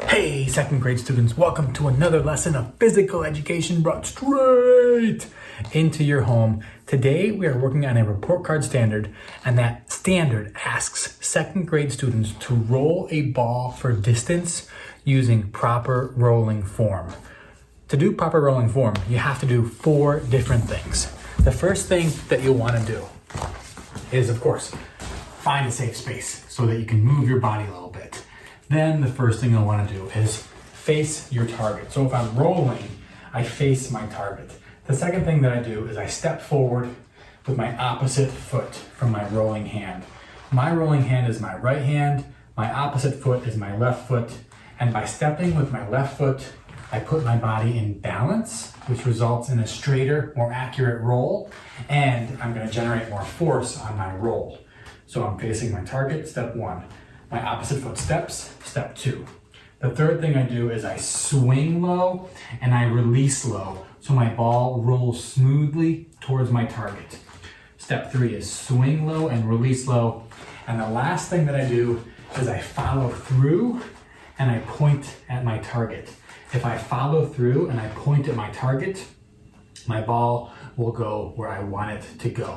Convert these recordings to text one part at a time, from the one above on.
Hey, second grade students, welcome to another lesson of physical education brought straight into your home. Today, we are working on a report card standard, and that standard asks second grade students to roll a ball for distance using proper rolling form. To do proper rolling form, you have to do 4 different things. The first thing that you'll want to do is, of course, find a safe space so that you can move your body a little bit. Then the first thing I want to do is face your target. So if I'm rolling, I face my target. The second thing that I do is I step forward with my opposite foot from my rolling hand. My rolling hand is my right hand, my opposite foot is my left foot, and by stepping with my left foot, I put my body in balance, which results in a straighter, more accurate roll, and I'm going to generate more force on my roll. So I'm facing my target, step 1. My opposite foot steps, step 2. The third thing I do is I swing low and I release low, so my ball rolls smoothly towards my target. Step 3 is swing low and release low. And the last thing that I do is I follow through and I point at my target. If I follow through and I point at my target, my ball will go where I want it to go.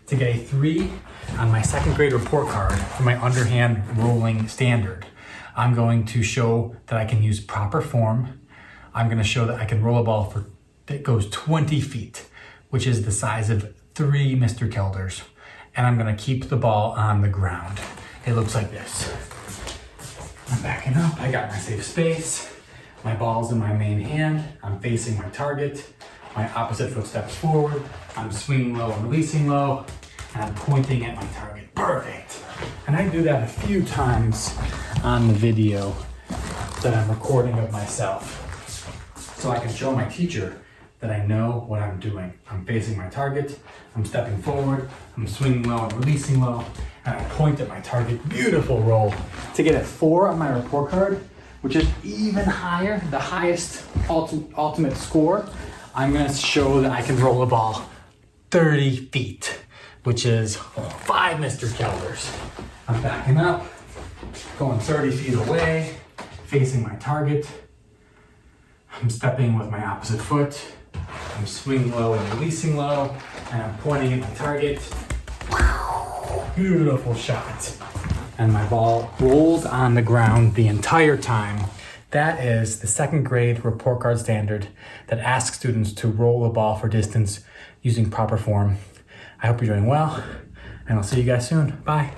To get a 3 on my second grade report card for my underhand rolling standard, I'm going to show that I can use proper form. I'm going to show that I can roll a ball that goes 20 feet, which is the size of 3 Mr. Kelders. And I'm going to keep the ball on the ground. It looks like this. I'm backing up. I got my safe space. My ball's in my main hand. I'm facing my target. My opposite foot steps forward. I'm swinging low and releasing low, and I'm pointing at my target. Perfect. And I do that a few times on the video that I'm recording of myself, so I can show my teacher that I know what I'm doing. I'm facing my target. I'm stepping forward. I'm swinging low and releasing low, and I point at my target. Beautiful roll. To get a 4 on my report card, which is even higher, the highest ultimate score, I'm going to show that I can roll a ball 30 feet, which is 5 Mr. Kelders. I'm backing up, going 30 feet away, facing my target. I'm stepping with my opposite foot. I'm swinging low and releasing low, and I'm pointing at my target. Beautiful shot. And my ball rolls on the ground the entire time. That is the second grade report card standard that asks students to roll a ball for distance using proper form. I hope you're doing well, and I'll see you guys soon. Bye.